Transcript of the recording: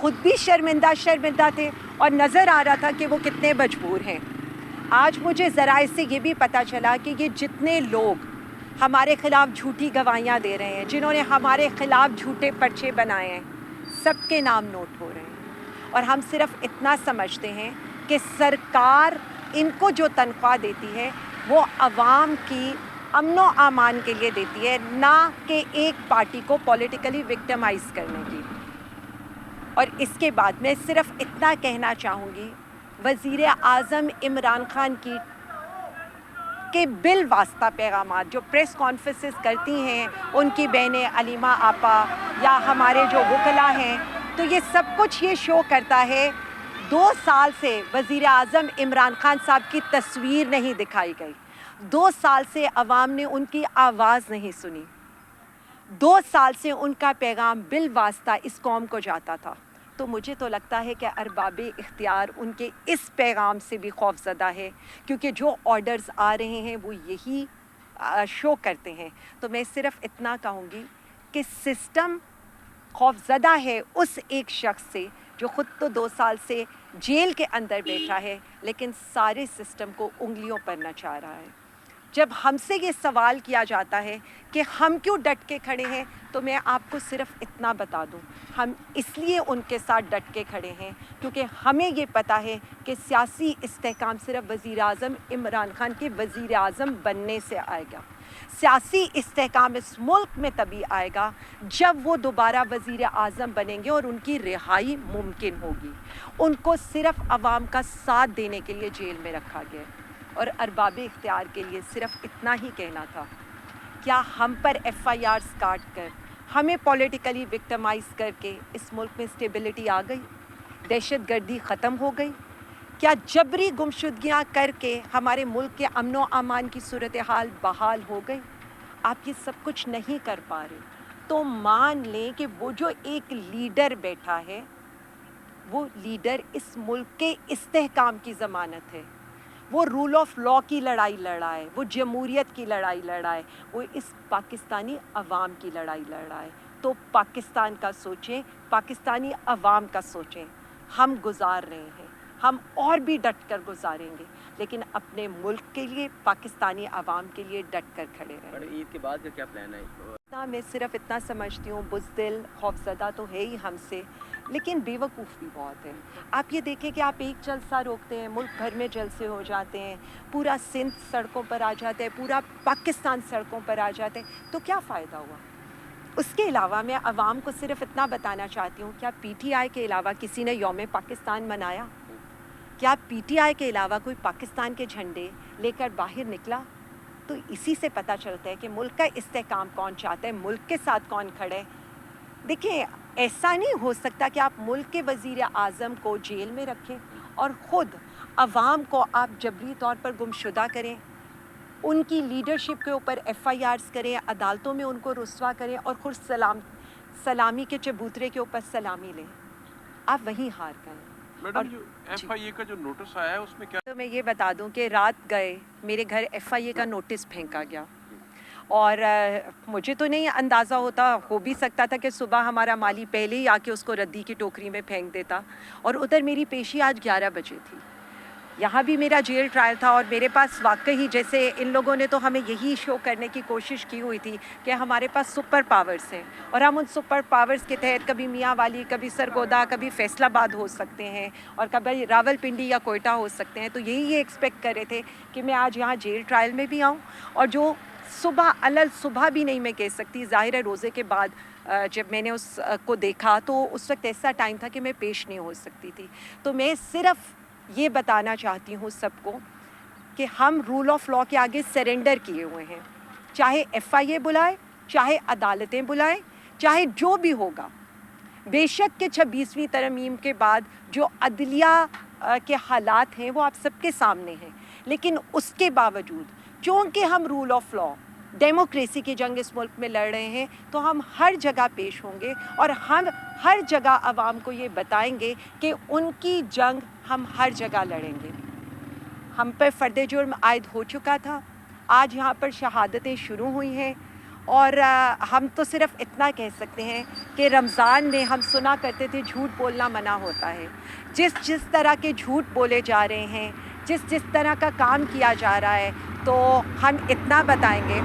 खुद भी शर्मिंदा थे और नज़र आ रहा था कि वो कितने मजबूर हैं। आज मुझे ज़राए से ये भी पता चला कि ये जितने लोग हमारे ख़िलाफ़ झूठी गवाहियाँ दे रहे हैं, जिन्होंने हमारे ख़िलाफ़ झूठे पर्चे बनाए हैं, सबके नाम नोट हो रहे हैं। और हम सिर्फ इतना समझते हैं कि सरकार इनको जो तनख्वाह देती है वो आवाम की अमनो अमान के लिए देती है, ना कि एक पार्टी को पॉलिटिकली विक्टिमाइज़ करने की। और इसके बाद मैं सिर्फ इतना कहना चाहूँगी, वज़ीर आज़म इमरान खान की के बिल वास्ता पैगामात जो प्रेस कॉन्फ्रेंसेस करती हैं उनकी बहनें अलीमा आपा या हमारे जो वकला हैं, तो ये सब कुछ ये शो करता है 2 साल से वज़ीर आज़म इमरान खान साहब की तस्वीर नहीं दिखाई गई। 2 साल से अवाम ने उनकी आवाज़ नहीं सुनी। 2 साल से उनका पैगाम बिल वास्ता इस कौम को जाता था। तो मुझे तो लगता है कि अरबाब इख्तियार उनके इस पैगाम से भी खौफज़दा है, क्योंकि जो ऑर्डर्स आ रहे हैं वो यही शो करते हैं। तो मैं सिर्फ इतना कहूँगी कि सिस्टम खौफज़दा है उस एक शख्स से जो ख़ुद तो 2 साल से जेल के अंदर बैठा है, लेकिन सारे सिस्टम को उंगलियों पर नचा रहा है। जब हमसे ये सवाल किया जाता है कि हम क्यों डट के खड़े हैं, तो मैं आपको सिर्फ इतना बता दूं, हम इसलिए उनके साथ डट के खड़े हैं क्योंकि हमें ये पता है कि सियासी इस्तेहकाम सिर्फ वज़ीर आज़म इमरान खान के वज़ीर आज़म बनने से आएगा। सियासी इस्तेहकाम इस मुल्क में तभी आएगा जब वो दोबारा वज़ीर आज़म बनेंगे और उनकी रिहाई मुमकिन होगी। उनको सिर्फ आवाम का साथ देने के लिए जेल में रखा गया है। और अरबाब इख्तियार के लिए सिर्फ इतना ही कहना था, क्या हम पर FIRs काट कर, हमें पॉलिटिकली विक्टिमाइज़ करके इस मुल्क में स्टेबिलिटी आ गई, दहशतगर्दी ख़त्म हो गई? क्या जबरी गुमशुदगियाँ करके हमारे मुल्क के अमनो अमान की सूरत हाल बहाल हो गई? आप ये सब कुछ नहीं कर पा रहे, तो मान लें कि वो जो एक लीडर बैठा है, वो लीडर इस मुल्क के इस्तेहकाम की ज़मानत है। वो रूल ऑफ लॉ की लड़ाई लड़ा है, वो जमहूरियत की लड़ाई लड़ा है, वो इस पाकिस्तानी अवाम की लड़ाई लड़ा है। तो पाकिस्तान का सोचें, पाकिस्तानी अवाम का सोचें। हम गुजार रहे हैं, हम और भी डट कर गुजारेंगे, लेकिन अपने मुल्क के लिए, पाकिस्तानी अवाम के लिए डट कर खड़े रहेंगे। ईद के बाद का क्या प्लान है? मैं सिर्फ इतना समझती हूँ, बुज़दिल खौफज़दा तो है ही हमसे, लेकिन बेवकूफ़ भी बहुत है। आप ये देखें कि आप एक जलसा रोकते हैं, मुल्क भर में जलसे हो जाते हैं, पूरा सिंध सड़कों पर आ जाता है, पूरा पाकिस्तान सड़कों पर आ जाते हैं, तो क्या फ़ायदा हुआ? उसके अलावा मैं अवाम को सिर्फ इतना बताना चाहती हूँ, क्या PTI के अलावा किसी ने यौम पाकिस्तान मनाया? क्या PTI के अलावा कोई पाकिस्तान के झंडे लेकर बाहर निकला? तो इसी से पता चलता है कि मुल्क का इस्तेहकाम कौन चाहता है, मुल्क के साथ कौन खड़े है। देखिए, ऐसा नहीं हो सकता कि आप मुल्क के वज़ीर आज़म को जेल में रखें और ख़ुद अवाम को आप जबरी तौर पर गुमशुदा करें, उनकी लीडरशिप के ऊपर FIRs करें, अदालतों में उनको रुस्वा करें और खुद सलामी के चबूतरे के ऊपर सलामी लें। आप वहीं हार गए। मैडम, जो FIA का जो नोटिस आया है उसमें क्या? तो मैं ये बता दूं कि रात गए मेरे घर FIA का नोटिस फेंका गया, और मुझे तो नहीं अंदाज़ा होता, हो भी सकता था कि सुबह हमारा माली पहले ही आके उसको रद्दी की टोकरी में फेंक देता। और उधर मेरी पेशी आज 11 बजे थी, यहाँ भी मेरा जेल ट्रायल था, और मेरे पास वाकई जैसे इन लोगों ने तो हमें यही शो करने की कोशिश की हुई थी कि हमारे पास सुपर पावर्स हैं, और हम उन सुपर पावर्स के तहत कभी मियाँ वाली, कभी सरगोदा, कभी फैसलाबाद हो सकते हैं, और कभी रावलपिंडी या कोयटा हो सकते हैं। तो यही ये एक्सपेक्ट कर रहे थे कि मैं आज यहाँ जेल ट्रायल में भी आऊँ, और जो सुबह अलल सुबह भी नहीं मैं कह सकती, ज़ाहिर है रोज़े के बाद जब मैंने उसको देखा तो उस वक्त ऐसा टाइम था कि मैं पेश नहीं हो सकती थी। तो मैं सिर्फ ये बताना चाहती हूँ सबको कि हम रूल ऑफ लॉ के आगे सरेंडर किए हुए हैं, चाहे FIA बुलाए, चाहे अदालतें बुलाएं, चाहे जो भी होगा। बेशक कि 26वीं तरमीम के बाद जो अदलिया के हालात हैं वो आप सबके सामने हैं, लेकिन उसके बावजूद चूँकि हम रूल ऑफ लॉ, डेमोक्रेसी की जंग इस मुल्क में लड़ रहे हैं, तो हम हर जगह पेश होंगे और हम हर जगह आवाम को ये बताएंगे कि उनकी जंग हम हर जगह लड़ेंगे। हम पर फ़र्द जुर्म आयद हो चुका था, आज यहाँ पर शहादतें शुरू हुई हैं, اور ہم تو صرف اتنا کہہ سکتے ہیں کہ رمضان میں ہم سنا کرتے تھے جھوٹ بولنا منع ہوتا ہے. جس طرح کے جھوٹ بولے جا رہے ہیں, جس طرح کا کام کیا جا رہا ہے, تو ہم اتنا بتائیں گے